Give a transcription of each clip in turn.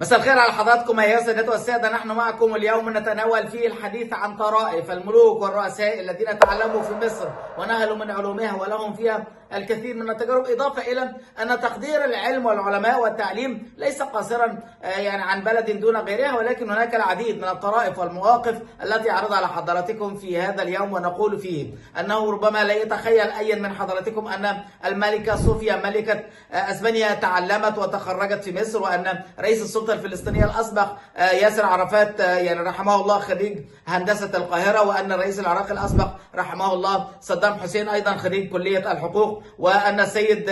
مساء الخير على حضراتكم أيها السادة والسادة. نحن معكم اليوم نتناول فيه الحديث عن طرائف الملوك والرؤساء الذين تعلموا في مصر ونهلوا من علومها ولهم فيها الكثير من التجارب، إضافة إلى أن تقدير العلم والعلماء والتعليم ليس قاصرا عن بلد دون غيرها، ولكن هناك العديد من الطرائف والمواقف التي عرضها على حضراتكم في هذا اليوم، ونقول فيه أنه ربما لا يتخيل أي من حضراتكم أن الملكة صوفيا ملكة أسبانيا تعلمت وتخرجت في مصر، وأن رئيس السلطة الفلسطينية الأسبق ياسر عرفات رحمه الله خريج هندسة القاهرة، وأن الرئيس العراقي الأسبق رحمه الله صدام حسين أيضا خريج كلية الحقوق، وأن السيد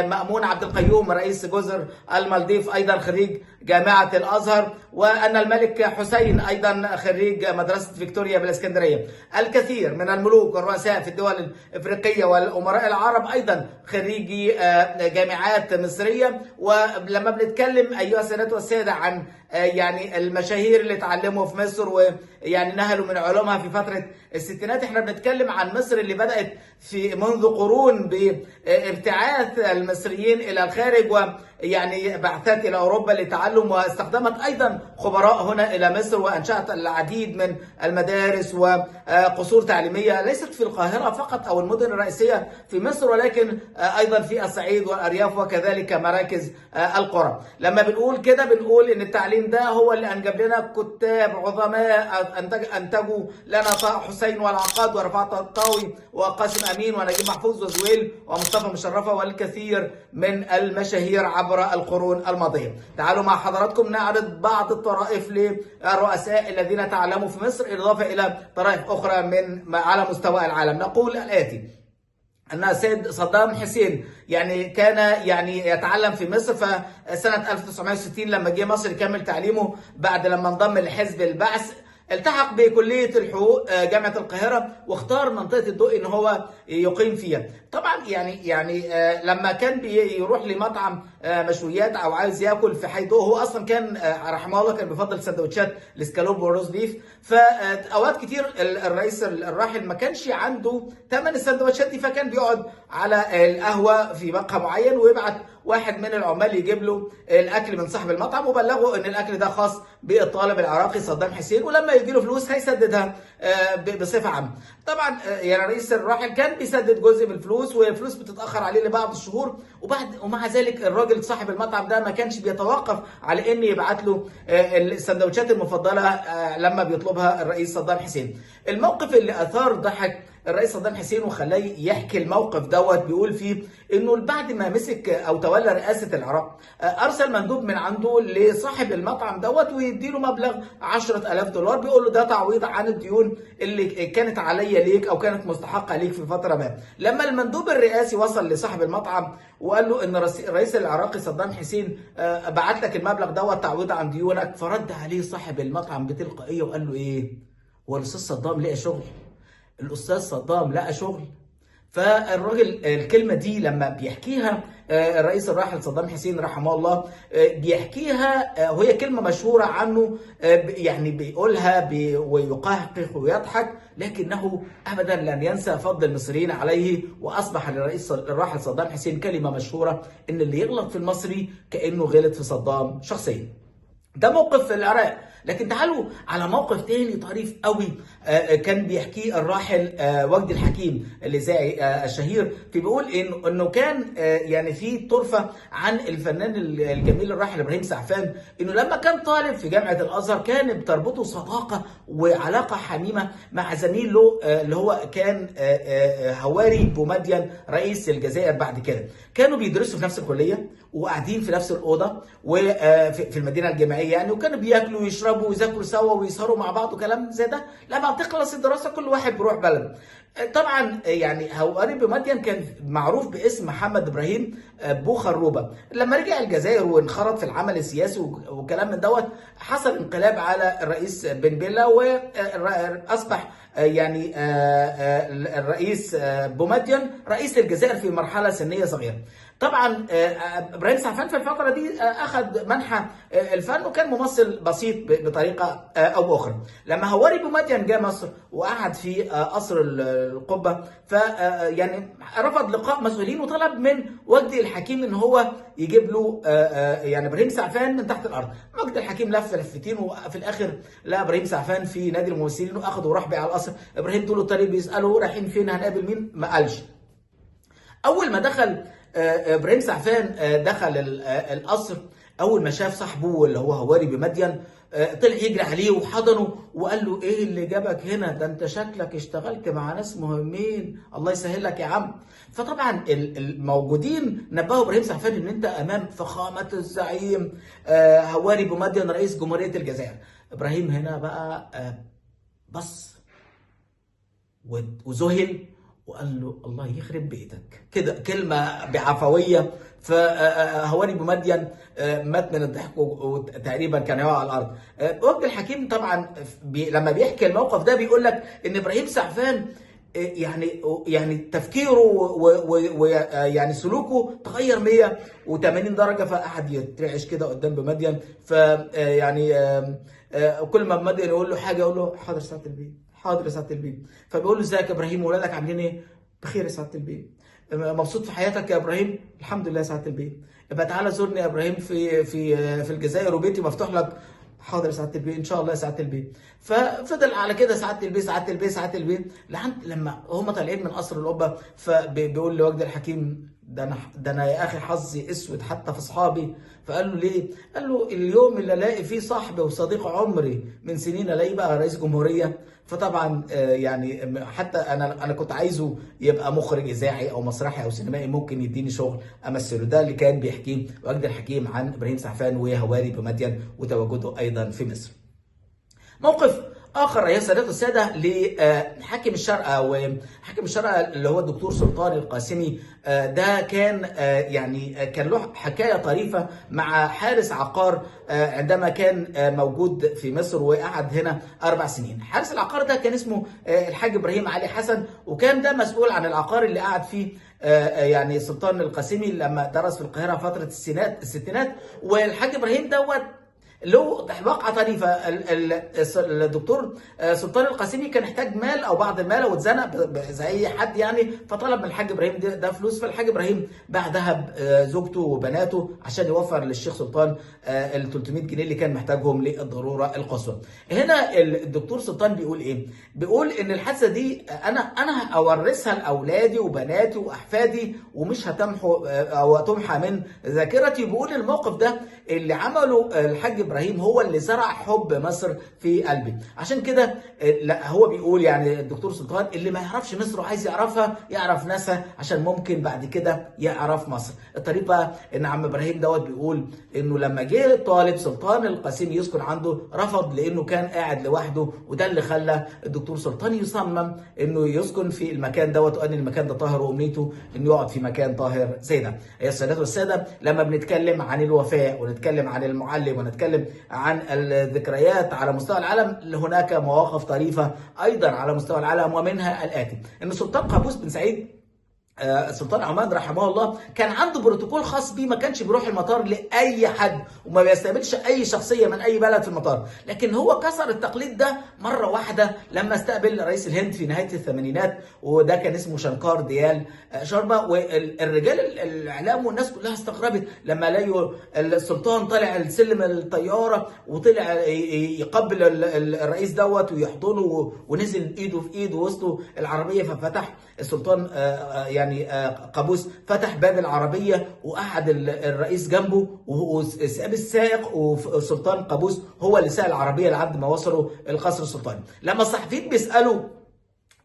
مأمون عبد القيوم رئيس جزر المالديف أيضا خريج جامعة الأزهر، وأن الملك حسين أيضا خريج مدرسة فيكتوريا بالإسكندرية. الكثير من الملوك والرؤساء في الدول الإفريقية والأمراء العرب أيضا خريجي جامعات مصرية. ولما بنتكلم أيها السادة والسادة عن المشاهير اللي اتعلموا في مصر نهلوا من علومها في فترة الستينات، احنا بنتكلم عن مصر اللي بدأت في منذ قرون بابتعاث المصريين إلى الخارج بعثات إلى أوروبا للتعلم، واستخدمت أيضا خبراء هنا إلى مصر، وأنشأت العديد من المدارس وقصور تعليمية ليست في القاهرة فقط أو المدن الرئيسية في مصر، ولكن أيضا في الصعيد والأرياف وكذلك مراكز القرى. لما بنقول كده بنقول إن التعليم ده هو اللي أنجب لنا كتاب عظماء أنتجوا لنا طه حسين والعقاد ورفعت الطاوي وقاسم أمين ونجيب محفوظ وزويل ومصطفى مشرفة والكثير من المشاهير عبر القرون الماضية. تعالوا مع حضراتكم نعرض بعض الطرائف للرؤساء الذين تعلموا في مصر، إضافة إلى طرائف أخرى من على مستوى العالم. نقول الآتي: أن السيد صدام حسين كان يتعلم في مصر، فسنة 1960 لما جه مصر يكمل تعليمه بعد لما انضم لحزب البعث، التحق بكلية الحقوق جامعة القاهرة، واختار منطقة الدقي ان هو يقيم فيها. طبعا لما كان بيروح لمطعم مشويات او عايز ياكل في حي دقي، هو اصلا كان رحمه الله كان بيفضل سندوتشات الاسكالوب والروز بيف، فاوقات كتير الرئيس الراحل ما كانش عنده ثمن السندوتشات دي، فكان بيقعد على القهوة في مقهى معين ويبعت واحد من العمال يجيب له الاكل من صاحب المطعم، وبلغه ان الاكل ده خاص بالطالب العراقي صدام حسين، ولما يجي له فلوس هيسددها بصفه عامه. طبعا الرئيس الراحل كان بيسدد جزء من الفلوس، والفلوس بتتاخر عليه لبعض الشهور، ومع ذلك الراجل صاحب المطعم ده ما كانش بيتوقف على ان يبعت له السندوتشات المفضله لما بيطلبها الرئيس صدام حسين. الموقف اللي اثار ضحك الرئيس صدام حسين وخلاه يحكي الموقف بيقول فيه انه بعد ما مسك او تولى رئاسه العراق ارسل مندوب من عنده لصاحب المطعم ويديله مبلغ $10,000، بيقول له ده تعويض عن الديون اللي كانت عليا ليك او كانت مستحقه ليك في فتره ما. لما المندوب الرئاسي وصل لصاحب المطعم وقال له ان الرئيس العراقي صدام حسين بعت لك المبلغ تعويض عن ديونك، فرد عليه صاحب المطعم بتلقائيه وقال له ايه؟ هو الاستاذ صدام لقى شغل؟ الأستاذ صدام لقى شغل؟ فالراجل الكلمة دي لما بيحكيها الرئيس الراحل صدام حسين رحمه الله بيحكيها وهي كلمة مشهورة عنه، بيقولها ويقهقه ويضحك، لكنه أبدا لن ينسى فضل المصريين عليه، وأصبح للرئيس الراحل صدام حسين كلمة مشهورة إن اللي يغلط في المصري كأنه غلط في صدام شخصيا. ده موقف في العراق. لكن تعالوا على موقف تاني طريف قوي كان بيحكيه الراحل وجدي الحكيم الإذاعي الشهير، بيقول انه كان في طرفه عن الفنان الجميل الراحل ابراهيم سعفان، انه لما كان طالب في جامعه الازهر كان بتربطه صداقه وعلاقه حميمه مع زميل له اللي هو كان هواري بومدين رئيس الجزائر. بعد كده كانوا بيدرسوا في نفس الكليه وقاعدين في نفس الاوضه وفي المدينه الجامعيه وكانوا بياكلوا ويشربوا ويذاكروا سوا ويسهروا مع بعض وكلام زي ده. لما تخلص الدراسه كل واحد بيروح بلد. طبعا هواري بومدين كان معروف باسم محمد ابراهيم بوخروبه. لما رجع الجزائر وانخرط في العمل السياسي وكلام من حصل انقلاب على الرئيس بن بيلا، واصبح الرئيس بومدين رئيس الجزائر في مرحله سنيه صغيره. طبعا ابراهيم سعفان في الفتره دي اخذ منحى الفن وكان ممثل بسيط بطريقه او باخرى. لما هواري بومدين جاء مصر وقعد في قصر القبه، ف يعني رفض لقاء مسؤولين وطلب من وجدي الحكيم ان هو يجيب له يعني ابراهيم سعفان من تحت الارض. وجدي الحكيم لف لفتين وفي الاخر لقى ابراهيم سعفان في نادي الممثلين واخده وراح بيه على القصر. ابراهيم طول الطريق بيساله رايحين فين، هنقابل مين؟ ما قالش. اول ما دخل ابراهيم سعفان دخل القصر، اول ما شاف صاحبه اللي هو هواري بمدين طلع يجري عليه وحضنه وقال له ايه اللي جابك هنا؟ ده انت شكلك اشتغلت مع ناس مهمين، الله يسهل لك يا عم. فطبعا الموجودين نبهوا ابراهيم سعفان ان انت امام فخامه الزعيم هواري بمدين رئيس جمهوريه الجزائر. ابراهيم هنا بقى بص وذهل وقال له الله يخرب بيتك، كده كلمه بعفويه. فهواري بومدين مات من الضحك وتقريبا كان يقع على الارض. وجدي الحكيم طبعا لما بيحكي الموقف ده بيقول لك ان ابراهيم سعفان يعني تفكيره ويعني سلوكه تغير 180 درجه، فقعد يترعش كده قدام بمدين. فيعني كل ما بمدين يقول له حاجه يقول له حاضر سعاده البيه، حاضر يا سعاده البيه. فبيقول له ازيك يا ابراهيم، ولادك عاملين ايه؟ بخير يا سعاده البيه. مبسوط في حياتك يا ابراهيم؟ الحمد لله يا سعاده البيه. يبقى تعالى زورني يا ابراهيم في الجزائر وبيتي مفتوح لك. حاضر يا سعاده البيه، ان شاء الله يا سعاده البيه. ففضل على كده سعاده البيه سعاده البيه سعاده البيه لحد لما هم طالعين من قصر القبه. فبيقول لوجدي الحكيم ده انا يا اخي حظي اسود حتى في اصحابي. فقال له ليه؟ قال له اليوم اللي الاقي فيه صاحبي وصديق عمري من سنين الاقيه بقى رئيس جمهوريه. فطبعا يعني حتى انا كنت عايزه يبقى مخرج اذاعي او مسرحي او سينمائي ممكن يديني شغل امثله. ده اللي كان بيحكيه وجدي الحكيم عن ابراهيم سعفان وهواري بمدين وتواجده ايضا في مصر. موقف اخر يا سادات الساده لحاكم الشارقه، وحاكم الشارقه اللي هو الدكتور سلطان القاسمي. ده كان يعني كان له حكايه طريفه مع حارس عقار عندما كان موجود في مصر وقعد هنا 4 سنين. حارس العقار ده كان اسمه الحاج ابراهيم علي حسن، وكان ده مسؤول عن العقار اللي قعد فيه يعني سلطان القاسمي لما درس في القاهره فتره الستينات. والحاج ابراهيم دوت له واقعه طريفه. الدكتور سلطان القاسمي كان احتاج مال او بعض المال واتزنق زي اي حد يعني، فطلب من الحاج ابراهيم ده فلوس. فالحاج ابراهيم باع ذهب زوجته وبناته عشان يوفر للشيخ سلطان ال 300 جنيه اللي كان محتاجهم للضروره القصوى. هنا الدكتور سلطان بيقول ايه؟ بيقول ان الحادثه دي انا اورثها لاولادي وبناتي واحفادي ومش هتمحو او تمحى من ذاكرتي. بيقول الموقف ده اللي عمله الحاج ابراهيم هو اللي زرع حب مصر في قلبي. عشان كده لا هو بيقول يعني الدكتور سلطان اللي ما يعرفش مصر وعايز يعرفها يعرف ناسها عشان ممكن بعد كده يعرف مصر. الطريق بقى ان عم ابراهيم دوت بيقول انه لما جه طالب سلطان القاسمي يسكن عنده رفض لانه كان قاعد لوحده، وده اللي خلى الدكتور سلطان يصمم انه يسكن في المكان دوت، وان المكان ده طاهر وامنيته انه يقعد في مكان طاهر زي ده. يا السادات والساده، لما بنتكلم عن الوفاء ونتكلم عن المعلم ونتكلم عن الذكريات على مستوى العالم، هناك مواقف طريفة أيضا على مستوى العالم، ومنها الآتي: إن سلطان قابوس بن سعيد سلطان عمان رحمه الله كان عنده بروتوكول خاص بيه، ما كانش بيروح المطار لاي حد وما بيستقبلش اي شخصيه من اي بلد في المطار. لكن هو كسر التقليد ده مره واحده لما استقبل رئيس الهند في نهايه الثمانينات، وده كان اسمه شنكار ديال شرما. والرجال الاعلام والناس كلها استغربت لما لقوا السلطان طالع السلم الطياره وطلع يقبل الرئيس دوت ويحضنه، ونزل ايده في ايده وسطه العربيه. ففتح السلطان يعني قابوس فتح باب العربيه وقعد الرئيس جنبه وساب السائق، والسلطان قابوس هو اللي ساق العربيه لحد ما وصلوا القصر السلطاني. لما الصحفيين بيسالوا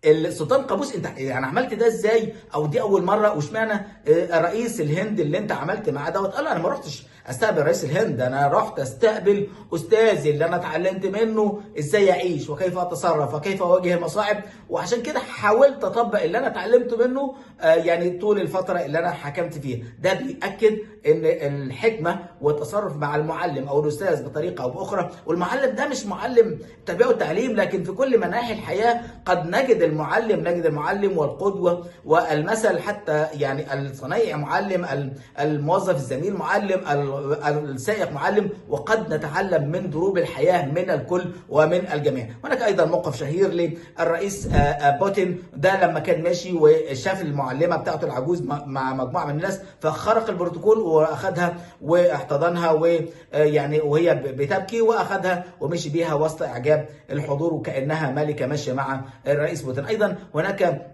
السلطان قابوس انت يعني عملت ده ازاي، او دي اول مره، واشمعنى رئيس الهند اللي انت عملت معاه دوت؟ قال له انا ما رحتش استقبل رئيس الهند، انا رحت استقبل استاذي اللي انا اتعلمت منه ازاي اعيش وكيف اتصرف وكيف اواجه المصاعب. وعشان كده حاولت اطبق اللي انا اتعلمته منه يعني طول الفتره اللي انا حكمت فيها. ده بيأكد ان الحكمه والتصرف مع المعلم او الاستاذ بطريقه او باخرى، والمعلم ده مش معلم التربيه والتعليم لكن في كل مناحي الحياه قد نجد المعلم والقدوه والمثل، حتى يعني الصنايعي معلم، الموظف الزميل معلم، السائق معلم، وقد نتعلم من دروب الحياه من الكل ومن الجميع. هناك ايضا موقف شهير للرئيس بوتين، ده لما كان ماشي وشاف المعلمه بتاعته العجوز مع مجموعه من الناس فخرق البروتوكول واخدها واحتضنها ويعني وهي بتبكي، واخدها ومشي بيها وسط اعجاب الحضور وكانها ملكه ماشيه مع الرئيس بوتين. ايضا هناك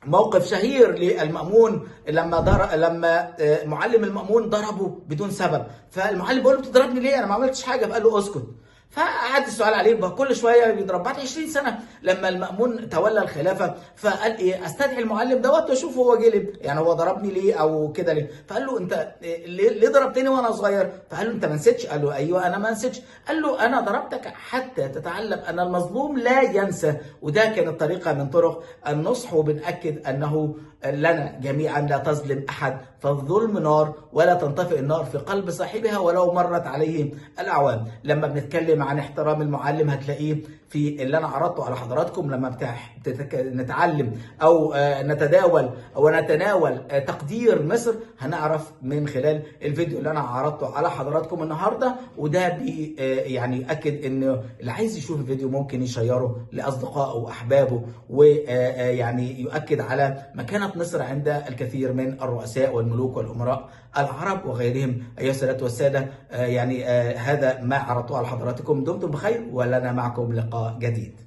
موقف شهير للمأمون لما معلم المأمون ضربه بدون سبب، فالمعلم بيقول له بتضربني ليه؟ انا ما عملتش حاجه. فقال له اسكت. فقعد السؤال عليه بقى كل شويه بيضرب. بعد 20 سنه لما المأمون تولى الخلافه فقال ايه؟ استدعي المعلم دوت واشوفه هو جلب، يعني هو ضربني ليه او كده ليه؟ فقال له انت ليه ضربتني وانا صغير؟ فقال له انت ما نسيتش؟ قال له ايوه انا ما نسيتش. قال له انا ضربتك حتى تتعلم ان المظلوم لا ينسى. وده كانت طريقه من طرق النصح، وبنأكد انه لنا جميعا لا تظلم احد، فالظلم نار ولا تنطفئ النار في قلب صاحبها ولو مرت عليه الاعوام. لما بنتكلم عن احترام المعلم هتلاقيه في اللي انا عرضته على حضراتكم. لما نتعلم او نتداول او نتناول تقدير مصر هنعرف من خلال الفيديو اللي انا عرضته على حضراتكم النهارده. وده يعني ياكد ان اللي عايز يشوف الفيديو ممكن يشيره لاصدقائه واحبابه، ويعني يؤكد على مكانه مصر عند الكثير من الرؤساء والملوك والامراء العرب وغيرهم. ايها السادة والساده، يعني هذا ما عرضته على حضراتكم. دمتم بخير ولنا معكم لقاء جديد.